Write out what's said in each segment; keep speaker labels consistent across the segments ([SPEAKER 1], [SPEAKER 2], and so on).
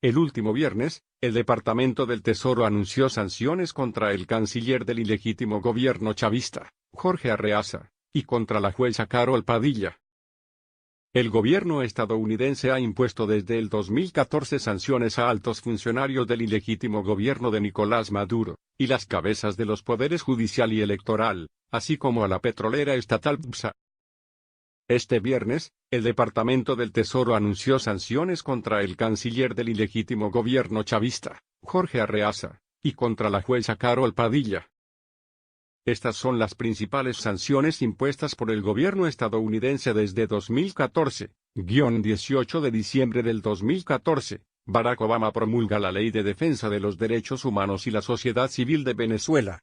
[SPEAKER 1] El último viernes, el Departamento del Tesoro anunció sanciones contra el canciller del ilegítimo gobierno chavista, Jorge Arreaza, y contra la jueza Carol Padilla. El gobierno estadounidense ha impuesto desde el 2014 sanciones a altos funcionarios del ilegítimo gobierno de Nicolás Maduro, y las cabezas de los poderes judicial y electoral, así como a la petrolera estatal BPSA. Este viernes, el Departamento del Tesoro anunció sanciones contra el canciller del ilegítimo gobierno chavista, Jorge Arreaza, y contra la jueza Carol Padilla. Estas son las principales sanciones impuestas por el gobierno estadounidense desde 2014. 18 de diciembre del 2014, Barack Obama promulga la Ley de Defensa de los Derechos Humanos y la Sociedad Civil de Venezuela,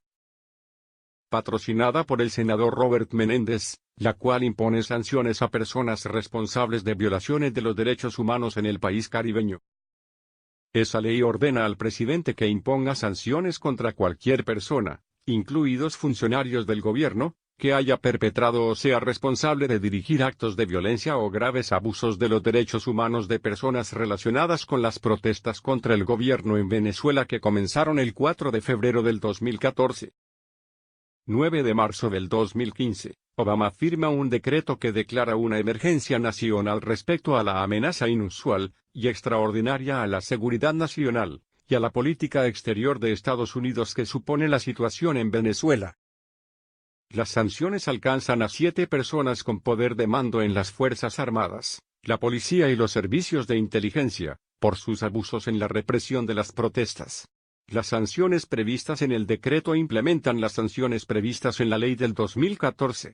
[SPEAKER 1] patrocinada por el senador Robert Menéndez, la cual impone sanciones a personas responsables de violaciones de los derechos humanos en el país caribeño. Esa ley ordena al presidente que imponga sanciones contra cualquier persona, incluidos funcionarios del gobierno, que haya perpetrado o sea responsable de dirigir actos de violencia o graves abusos de los derechos humanos de personas relacionadas con las protestas contra el gobierno en Venezuela que comenzaron el 4 de febrero del 2014. 9 de marzo del 2015, Obama firma un decreto que declara una emergencia nacional respecto a la amenaza inusual y extraordinaria a la seguridad nacional y a la política exterior de Estados Unidos que supone la situación en Venezuela. Las sanciones alcanzan a 7 personas con poder de mando en las Fuerzas Armadas, la policía y los servicios de inteligencia, por sus abusos en la represión de las protestas. Las sanciones previstas en el decreto implementan las sanciones previstas en la ley del 2014.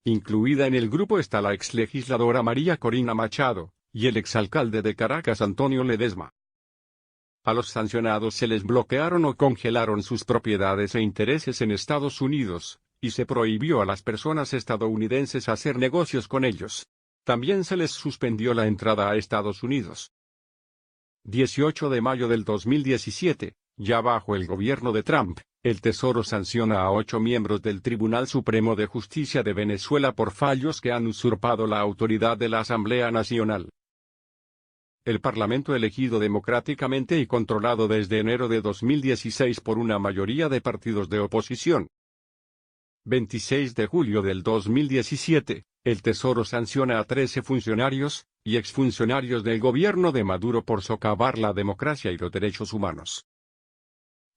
[SPEAKER 1] Incluida en el grupo está la exlegisladora María Corina Machado, y el exalcalde de Caracas Antonio Ledesma. A los sancionados se les bloquearon o congelaron sus propiedades e intereses en Estados Unidos, y se prohibió a las personas estadounidenses hacer negocios con ellos. También se les suspendió la entrada a Estados Unidos. 18 de mayo del 2017, ya bajo el gobierno de Trump, el Tesoro sanciona a 8 miembros del Tribunal Supremo de Justicia de Venezuela por fallos que han usurpado la autoridad de la Asamblea Nacional. El Parlamento elegido democráticamente y controlado desde enero de 2016 por una mayoría de partidos de oposición. 26 de julio del 2017, el Tesoro sanciona a 13 funcionarios y exfuncionarios del gobierno de Maduro por socavar la democracia y los derechos humanos.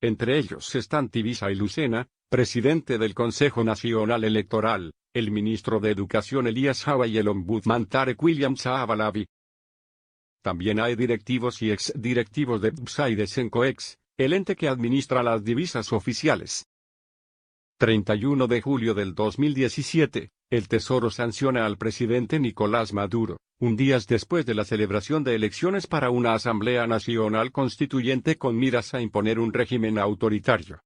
[SPEAKER 1] Entre ellos están Tibisa y Lucena, presidente del Consejo Nacional Electoral, el ministro de Educación Elías Jaba y el ombudsman Tarek William Saab Alavi. También hay directivos y exdirectivos de BPSA y de Sencoex, el ente que administra las divisas oficiales. 31 de julio del 2017, el Tesoro sanciona al presidente Nicolás Maduro, un día después de la celebración de elecciones para una Asamblea Nacional Constituyente con miras a imponer un régimen autoritario.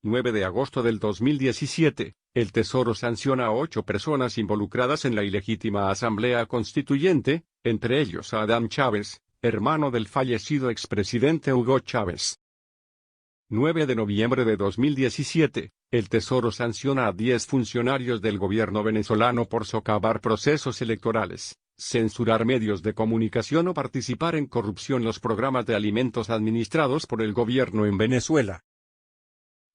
[SPEAKER 1] 9 de agosto del 2017, el Tesoro sanciona a 8 personas involucradas en la ilegítima Asamblea Constituyente, entre ellos a Adán Chávez, hermano del fallecido expresidente Hugo Chávez. 9 de noviembre de 2017, el Tesoro sanciona a 10 funcionarios del gobierno venezolano por socavar procesos electorales, censurar medios de comunicación o participar en corrupción en los programas de alimentos administrados por el gobierno en Venezuela.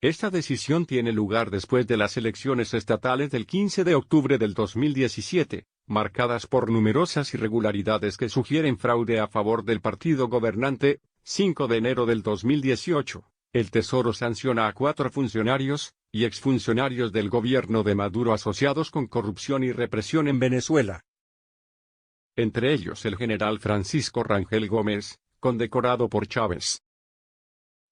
[SPEAKER 1] Esta decisión tiene lugar después de las elecciones estatales del 15 de octubre del 2017, marcadas por numerosas irregularidades que sugieren fraude a favor del partido gobernante. 5 de enero del 2018. El Tesoro sanciona a 4 funcionarios y exfuncionarios del gobierno de Maduro asociados con corrupción y represión en Venezuela. Entre ellos el general Francisco Rangel Gómez, condecorado por Chávez.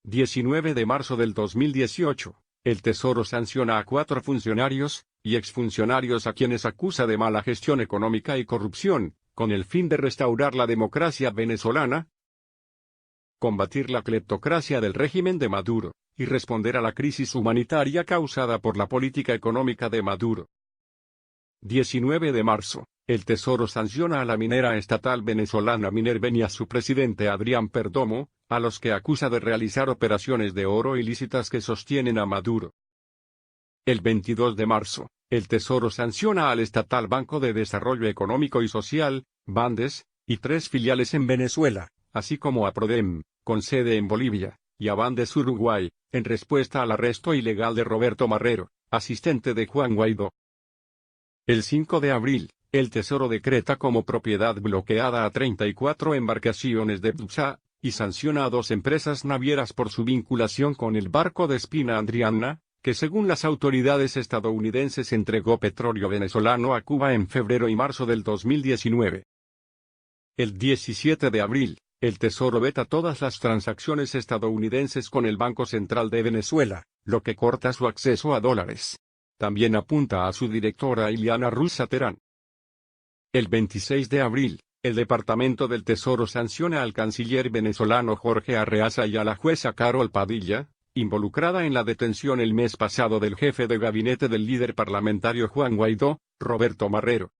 [SPEAKER 1] 19 de marzo del 2018, el Tesoro sanciona a 4 funcionarios y exfuncionarios a quienes acusa de mala gestión económica y corrupción, con el fin de restaurar la democracia venezolana, combatir la cleptocracia del régimen de Maduro, y responder a la crisis humanitaria causada por la política económica de Maduro. 19 de marzo, el Tesoro sanciona a la minera estatal venezolana Minerven y a su presidente Adrián Perdomo, a los que acusa de realizar operaciones de oro ilícitas que sostienen a Maduro. El 22 de marzo, el Tesoro sanciona al estatal Banco de Desarrollo Económico y Social, BANDES, y 3 filiales en Venezuela, así como a Prodem, con sede en Bolivia, y a Bandes Uruguay, en respuesta al arresto ilegal de Roberto Marrero, asistente de Juan Guaidó. El 5 de abril, el Tesoro decreta como propiedad bloqueada a 34 embarcaciones de BUSA, y sanciona a 2 empresas navieras por su vinculación con el barco de Spina Andriana, que según las autoridades estadounidenses entregó petróleo venezolano a Cuba en febrero y marzo del 2019. El 17 de abril, el Tesoro veta todas las transacciones estadounidenses con el Banco Central de Venezuela, lo que corta su acceso a dólares. También apunta a su directora Ileana Russa Terán. El 26 de abril, el Departamento del Tesoro sanciona al canciller venezolano Jorge Arreaza y a la jueza Carol Padilla, involucrada en la detención el mes pasado del jefe de gabinete del líder parlamentario Juan Guaidó, Roberto Marrero.